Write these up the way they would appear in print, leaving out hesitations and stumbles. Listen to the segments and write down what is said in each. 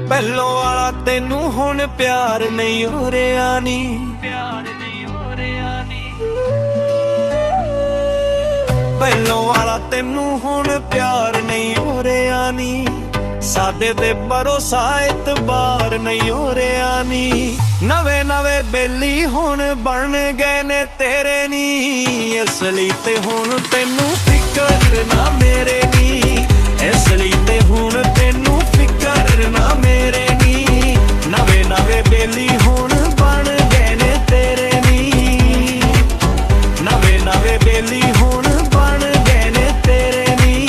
ਪਹਿਲੋਂ ਵਾਲਾ ਤੈਨੂੰ ਹੁਣ ਪਿਆਰ ਨਹੀਂ ਹੋ ਰਿਹਾ ਨੀ, ਪਿਆਰ ਨਹੀਂ ਹੋ ਰਿਹਾ ਨੀ। ਪਹਿਲੋਂ ਵਾਲਾ ਤੈਨੂੰ ਹੁਣ ਪਿਆਰ ਨਹੀਂ ਹੋ ਰਿਹਾ ਨੀ, ਸਾਡੇ ਤੇ ਭਰੋਸਾ ਇਤਬਾਰ ਨਹੀਂ ਹੋ ਰਿਹਾ ਨੀ। ਨਵੇਂ ਨਵੇਂ ਬੇਲੀ ਹੁਣ ਬਣ ਗਏ ਨੇ ਤੇਰੇ ਨੀ, ਇਸ ਲਈ ਤੇ ਹੁਣ ਤੈਨੂੰ ਫਿਕਰ ਨਾ ਮੇਰੇ ਨੀ, ਇਸ ਲਈ ਤੇ ਹੁਣ ਤੈਨੂੰ ਫਿਕਰ ਨਾ ਮੇਰੇ ਨੀ। ਨਵੇਂ ਨਵੇਂ ਬੇਲੀ ਹੁਣ ਬਣ ਗਏ ਨੇ ਤੇਰੇ ਨੀ, ਨਵੇਂ ਨਵੇਂ ਬੇਲੀ ਹੁਣ ਬਣ ਗਏ ਨੇ ਤੇਰੇ ਨੀ।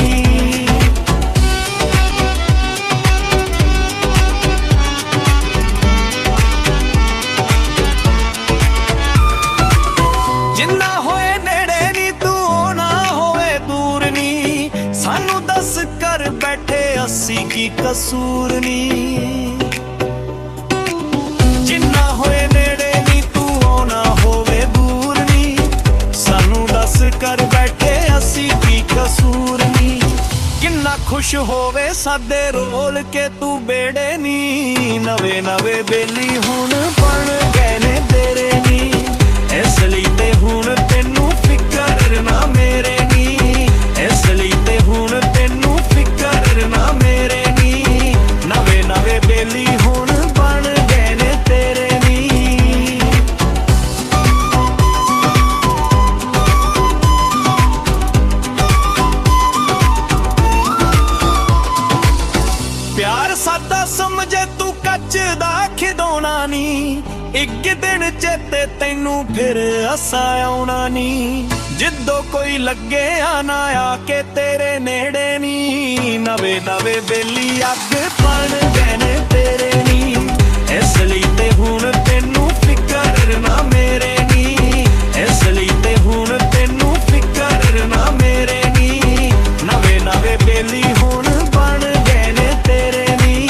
ਜਿੰਨਾ ਹੋਏ ਨੇੜੇ ਨੀ ਤੂੰ ਨਾ ਹੋਵੇ ਦੂਰ ਨੀ, ਸਾਨੂੰ ਦੱਸ ਕਰ ਬੈਠੇ ਅਸੀਂ ਕੀ ਕਸੂਰ ਨੀ। ਜਿੰਨਾ ਹੋਏ ਨੇੜੇ ਨੀ ਤੂੰ ਨਾ ਹੋਵੇ ਦੂਰ ਨੀ, ਸਾਨੂੰ ਦੱਸ ਕਰ ਬੈਠੇ ਅਸੀਂ ਕੀ ਕਸੂਰ ਨੀ। ਕਿੰਨਾ ਖੁਸ਼ ਹੋਵੇ ਸਾਡੇ ਰੋਲ ਕੇ ਤੂੰ ਬੇੜੇ ਨੀ, ਨਵੇਂ ਨਵੇਂ ਬੇਲੀ ਹੁਣ ਬਣ ਗਏ ਨੇ ਤੇਰੇ ਨੀ, ਇਸ ਲਈ ਤੇ ਹੁਣ ਤੈਨੂੰ ਫਿਕਰ ਨਾ ਮੇਰੇ ਨੀ, ਇਸ ਲਈ ਤੇ ਹੁਣ ਤੈਨੂੰ ਫਿਕਰ ਨਾ ਮੇਰੇ ਨੀ। ਨਵੇਂ ਨਵੇਂ ਬੇਲੀ ਹੁਣ ਬਣ ਗਏ ਨੇ ਤੇਰੇ ਨੀ। ਪਿਆਰ ਸਾਡਾ ਸਮਝੇ ਤੂੰ ਕੱਚ ਦਾ ਖਿਡੌਣਾ ਨੀ, ਇੱਕ ਦਿਨ ਚੇਤੇ ਤੈਨੂੰ ਫਿਰ ਹੱਸਾ ਆਉਣਾ ਨੀ। ਜਿੱਦੋਂ ਕੋਈ ਲੱਗੇ ਆ ਨਾ ਆ ਕੇ ਤੇਰੇ ਨੇੜੇ ਨੀ, ਨਵੇਂ ਨਵੇਂ ਬੇਲੀ ਅੱਗ ਬਣ ਗਏ ਨੇ ਤੇਰੇ ਨੀ, ਇਸ ਲਈ ਤੇ ਹੁਣ ਤੈਨੂੰ ਫਿਕਰ ਨਾ ਮੇਰੇ ਨੀ, ਇਸ ਲਈ ਤੇ ਹੁਣ ਤੈਨੂੰ ਫਿਕਰ ਨਾ ਮੇਰੇ ਨੀ। ਨਵੇਂ ਨਵੇਂ ਬੇਲੀ ਹੁਣ ਬਣ ਗਏ ਨੇ ਤੇਰੇ ਨੀ।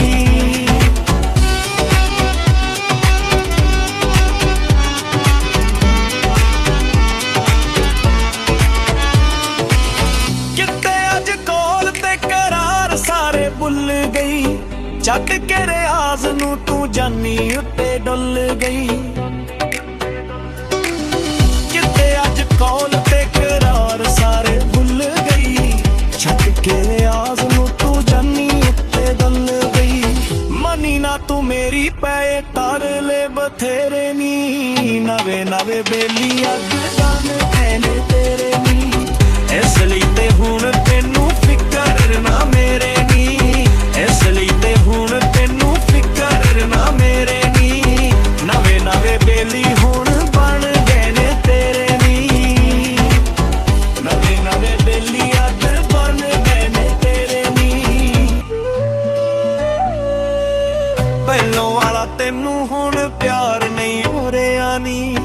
ਭੁੱਲ ਗਈ ਛੱਡ ਕੇ ਰਿਆਜ਼ ਨੂੰ ਤੂੰ ਜਾਨੀ ਉੱਤੇ ਡੁੱਲ ਗਈ, ਕਿਤੇ ਅੱਜ ਕੌਲ ਤੇ ਕਰਾਰ ਸਾਰੇ ਭੁੱਲ ਗਈ, ਛੱਡ ਕੇ ਰਿਆਜ਼ ਨੂੰ ਤੂੰ ਜਾਨੀ ਉੱਤੇ ਡੁੱਲ ਗਈ। ਮਨੀ ਨਾ ਤੂੰ ਮੇਰੀ ਪਏ ਤਰਲੇ ਬਥੇਰੇ ਨੀ, ਨਵੇਂ ਨਵੇਂ ਬੇਲੀ ਅੱਗ ਬਣ ਗਏ ਨੇ ਤੇਰੇ ਨੀ, ਇਸ ਲਈ ਤੇ ਹੁਣ ਤੈਨੂੰ ਫਿਕਰ ਨਾ ਮੇਰੇ ਨੀ, ਇਸ ਲਈ ਤੇ ਹੁਣ ਤੈਨੂੰ ਫਿਕਰ ਨਾ ਮੇਰੇ ਨੀ। ਨਵੇਂ ਨਵੇਂ ਬੇਲੀ ਹੁਣ ਬਣ ਗਏ ਨੇ ਤੇਰੇ ਨੀ, ਨਵੇਂ ਨਵੇਂ ਬੇਲੀ ਅੱਗ ਬਣ ਗਏ ਨੇ ਤੇਰੇ ਨੀ। ਪਹਿਲੋਂ ਵਾਲਾ ਤੈਨੂੰ ਹੁਣ ਪਿਆਰ ਨਹੀਂ ਹੋ ਰਿਹਾ ਨੀ,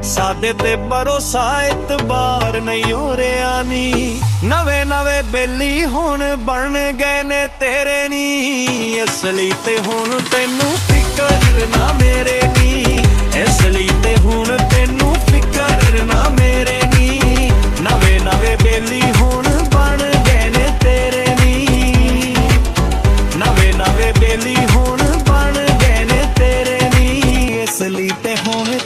ਸਾਡੇ ਤੇ ਭਰੋਸਾ ਇਤਬਾਰ ਨਹੀਂ ਹੋ ਰਿਹਾ ਨੀ। ਨਵੇਂ ਨਵੇਂ ਬੇਲੀ ਹੁਣ ਬਣ ਗਏ ਨੇ ਤੇਰੇ ਨੀ, ਇਸ ਲਈ ਤੇ ਹੁਣ ਤੈਨੂੰ ਫਿਕਰ ਨਾ ਮੇਰੇ ਨੀ, ਇਸ ਲਈ ਤੇ ਹੁਣ ਤੈਨੂੰ ਫਿਕਰ ਨਾ ਮੇਰੇ ਨੀ। ਨਵੇਂ ਨਵੇਂ ਬੇਲੀ ਹੁਣ ਬਣ ਗਏ ਨੇ ਤੇਰੇ ਨੀ, ਨਵੇਂ ਨਵੇਂ ਬੇਲੀ ਹੁਣ ਬਣ ਗਏ ਨੇ ਤੇਰੇ ਨੀ, ਇਸ ਲਈ ਤੇ ਹੁਣ